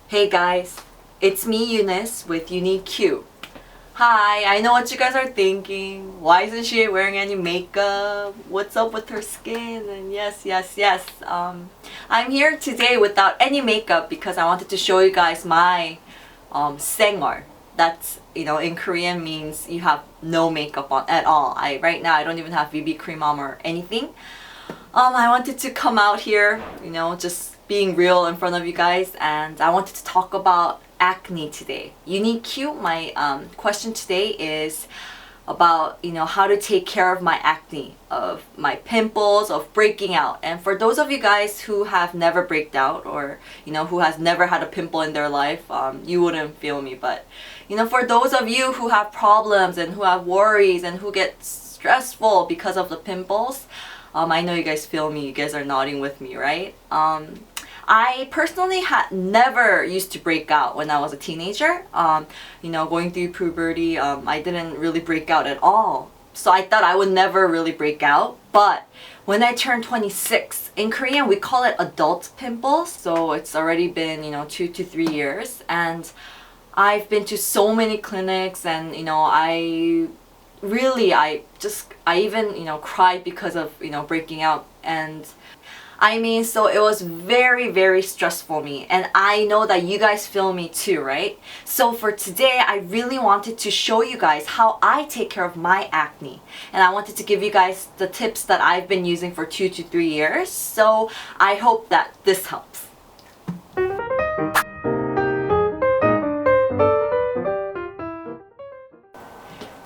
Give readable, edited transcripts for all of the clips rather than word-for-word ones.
Hey guys, it's me Eunice with Q. Hi, I know what you guys are thinking. Why isn't she wearing any makeup? What's up with her skin? And yes. I'm here today without any makeup because I wanted to show you guys my 생얼. That's, in Korean means you have no makeup on at all. Right now I don't even have BB cream on or anything. I wanted to come out here, just being real in front of you guys, and I wanted to talk about acne today. Q, my question today is about, how to take care of my acne, of my pimples, of breaking out. And for those of you guys who have never breaked out or, who has never had a pimple in their life, you wouldn't feel me. But, for those of you who have problems and who have worries and who get stressful because of the pimples, I know you guys feel me. You guys are nodding with me, right? I personally had never used to break out when I was a teenager. Going through puberty, I didn't really break out at all. So I thought I would never really break out. But when I turned 26, in Korean we call it adult pimples. So it's already been, 2 to 3 years. And I've been to so many clinics, and, I even, cried because of, breaking out. And so it was very, very stressful me, and I know that you guys feel me too, right? So for today, I really wanted to show you guys how I take care of my acne, and I wanted to give you guys the tips that I've been using for 2 to 3 years. So I hope that this helps.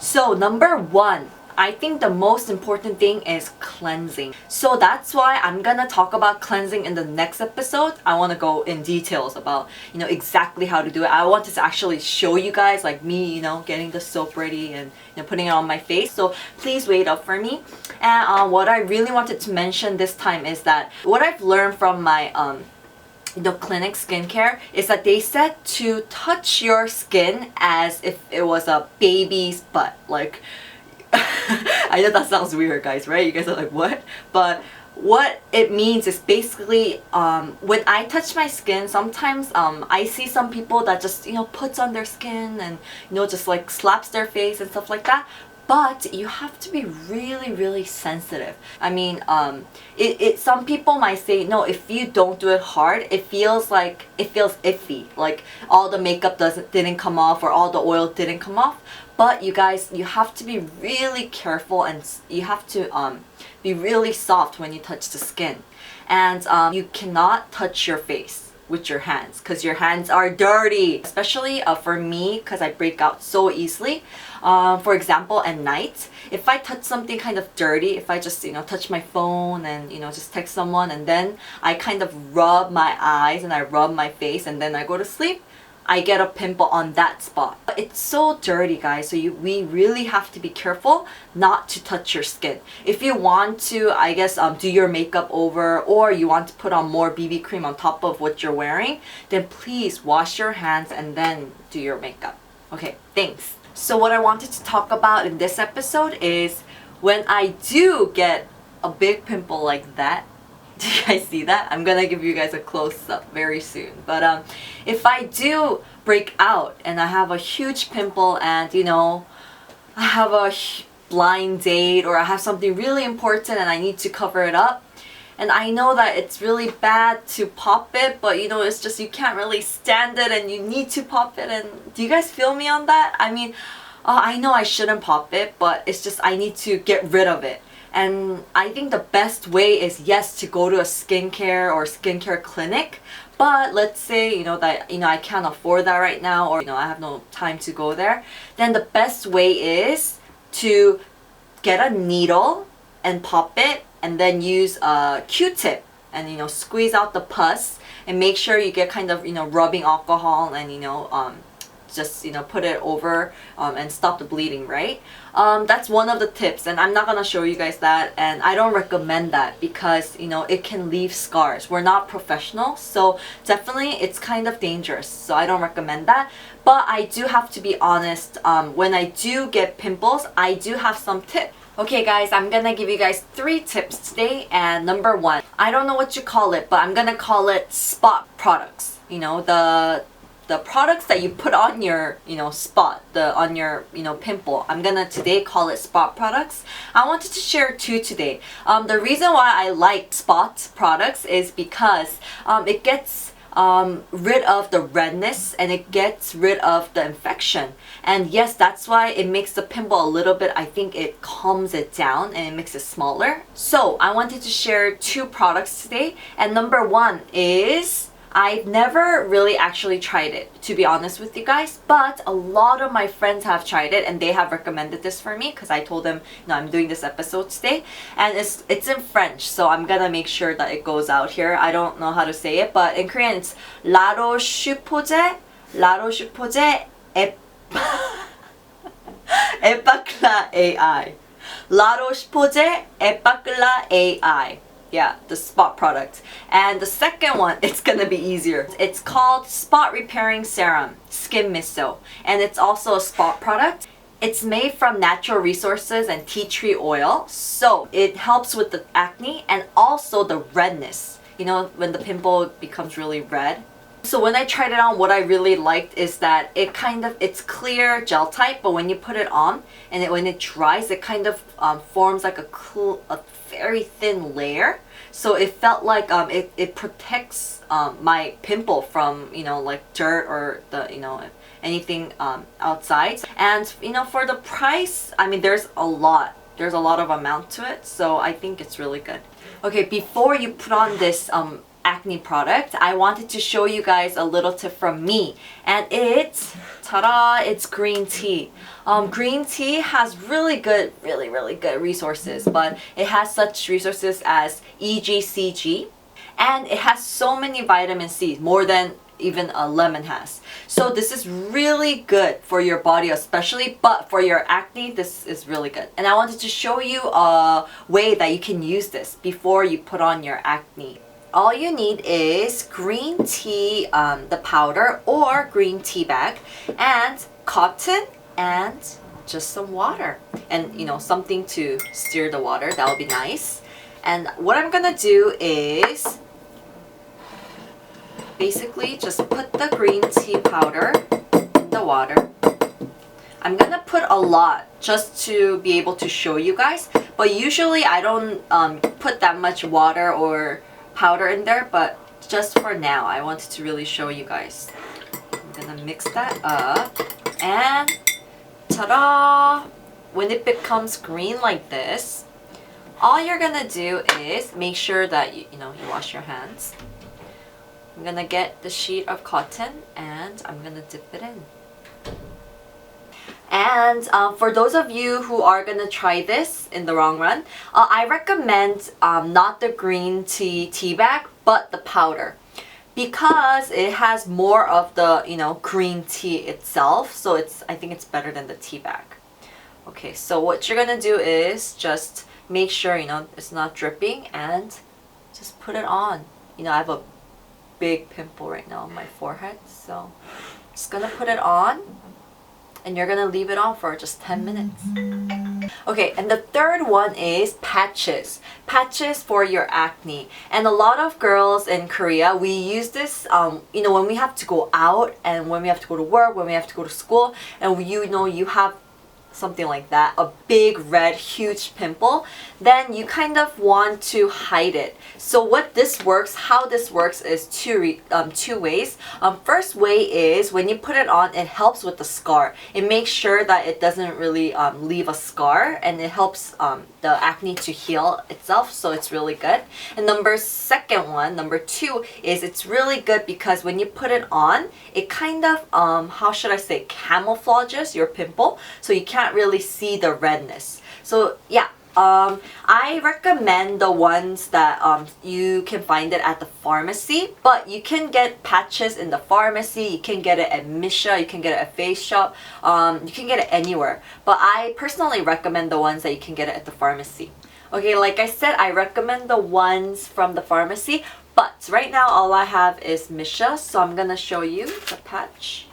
So number 1, I think the most important thing is cleansing. So that's why I'm gonna talk about cleansing in the next episode. I wanna go in details about, exactly how to do it. I wanted to actually show you guys, like me, getting the soap ready and putting it on my face. So please wait up for me. And what I really wanted to mention this time is that what I've learned from my the clinic skincare is that they said to touch your skin as if it was a baby's butt. Like, I know that sounds weird, guys, right? You guys are like, what? But what it means is basically when I touch my skin, sometimes I see some people that just puts on their skin and just like slaps their face and stuff like that. But you have to be really, really sensitive. I mean, some people might say, no, if you don't do it hard, it feels iffy. Like all the makeup didn't come off or all the oil didn't come off. But you guys, you have to be really careful, and you have to be really soft when you touch the skin. And you cannot touch your face with your hands because your hands are dirty, especially for me because I break out so easily. For example, at night, if I touch something kind of dirty, if I just touch my phone and just text someone, and then I kind of rub my eyes and I rub my face and then I go to sleep, I get a pimple on that spot. It's so dirty, guys, so we really have to be careful not to touch your skin. If you want to, I guess, do your makeup over, or you want to put on more BB cream on top of what you're wearing, then please wash your hands and then do your makeup. Okay, thanks. So what I wanted to talk about in this episode is when I do get a big pimple like that. Do you guys see that? I'm gonna give you guys a close-up very soon. But if I do break out and I have a huge pimple and I have a blind date or I have something really important and I need to cover it up, and I know that it's really bad to pop it, but it's just you can't really stand it and you need to pop it. And do you guys feel me on that? I mean, I know I shouldn't pop it, but it's just I need to get rid of it. And I think the best way is, yes, to go to a skincare or skincare clinic. But let's say, that, I can't afford that right now, or, I have no time to go there. Then the best way is to get a needle and pop it, and then use a Q-tip and, squeeze out the pus, and make sure you get kind of, rubbing alcohol and, just put it over and stop the bleeding, right? That's one of the tips, and I'm not gonna show you guys that, and I don't recommend that because it can leave scars. We're not professionals, so definitely it's kind of dangerous, so I don't recommend that. But I do have to be honest, when I do get pimples, I do have some tips. Okay guys, I'm gonna give you guys 3 tips today, and number 1, I don't know what you call it, but I'm gonna call it spot products. The the products that you put on your, spot, on your, pimple. I'm gonna today call it spot products. I wanted to share two today. The reason why I like spot products is because it gets rid of the redness and it gets rid of the infection. And yes, that's why it makes the pimple a little bit, I think it calms it down and it makes it smaller. So I wanted to share two products today. And number one is, I've never really actually tried it, to be honest with you guys, but a lot of my friends have tried it and they have recommended this for me because I told them, I'm doing this episode today, and it's in French, so I'm gonna make sure that it goes out here. I don't know how to say it, but in Korean it's LAROCHEPOSAY, EFFACLAR AI. LAROCHEPOSAY EFFACLAR AI. Yeah, the spot product. And the second one, it's gonna be easier. It's called Spot Repairing Serum, SKINMISO. And it's also a spot product. It's made from natural resources and tea tree oil. So it helps with the acne and also the redness. When the pimple becomes really red. So when I tried it on, what I really liked is that it's clear gel type, but when you put it on and when it dries, it kind of forms like a very thin layer. So it felt like it protects my pimple from like dirt or anything outside. And for the price, I mean there's a lot of amount to it, so I think it's really good. Okay, before you put on this acne product, I wanted to show you guys a little tip from me, and it's green tea. Green tea has really good resources, but it has such resources as EGCG, and it has so many vitamin C, more than even a lemon has. So this is really good for your body especially, but for your acne, this is really good. And I wanted to show you a way that you can use this before you put on your acne. All you need is green tea, the powder, or green tea bag, and cotton, and just some water. And something to stir the water, that would be nice. And what I'm gonna do is basically just put the green tea powder in the water. I'm gonna put a lot just to be able to show you guys, but usually I don't put that much water or powder in there, but just for now I wanted to really show you guys. I'm gonna mix that up, and ta-da! When it becomes green like this, all you're gonna do is make sure that you wash your hands. I'm gonna get the sheet of cotton and I'm gonna dip it in. And for those of you who are gonna try this in the long run, I recommend not the green tea bag, but the powder, because it has more of the green tea itself. So I think it's better than the tea bag. Okay, so what you're gonna do is just make sure it's not dripping and just put it on. I have a big pimple right now on my forehead, so just gonna put it on. And you're gonna leave it on for just 10 minutes. Okay, and the third one is patches. Patches for your acne. And a lot of girls in Korea, we use this, when we have to go out and when we have to go to work, when we have to go to school, and you have something like that, a big red huge pimple, then you kind of want to hide it. So how this works is two ways. First way is when you put it on, it helps with the scar. It makes sure that it doesn't really leave a scar, and it helps the acne to heal itself, so it's really good. And number two is it's really good because when you put it on, it kind of how should I say, camouflages your pimple, so you can't really see the redness. So yeah, I recommend the ones that you can find it at the pharmacy, but you can get patches in the pharmacy, you can get it at Misha, you can get it at Face Shop, you can get it anywhere. But I personally recommend the ones that you can get it at the pharmacy. Okay, like I said, I recommend the ones from the pharmacy, but right now all I have is Misha, so I'm gonna show you the patch.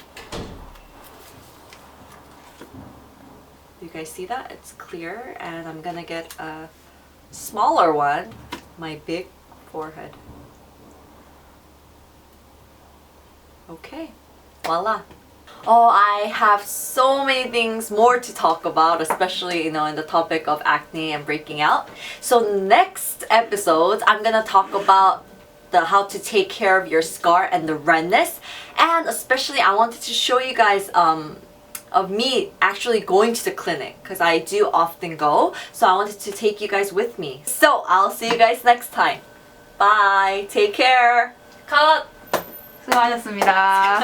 You guys see that? It's clear, and I'm gonna get a smaller one, my big forehead. Okay, voila. Oh, I have so many things more to talk about, especially, in the topic of acne and breaking out. So next episode, I'm gonna talk about how to take care of your scar and the redness, and especially I wanted to show you guys of me actually going to the clinic, because I do often go, so I wanted to take you guys with me. So I'll see you guys next time. Bye. Take care. Cut. 수고하셨습니다.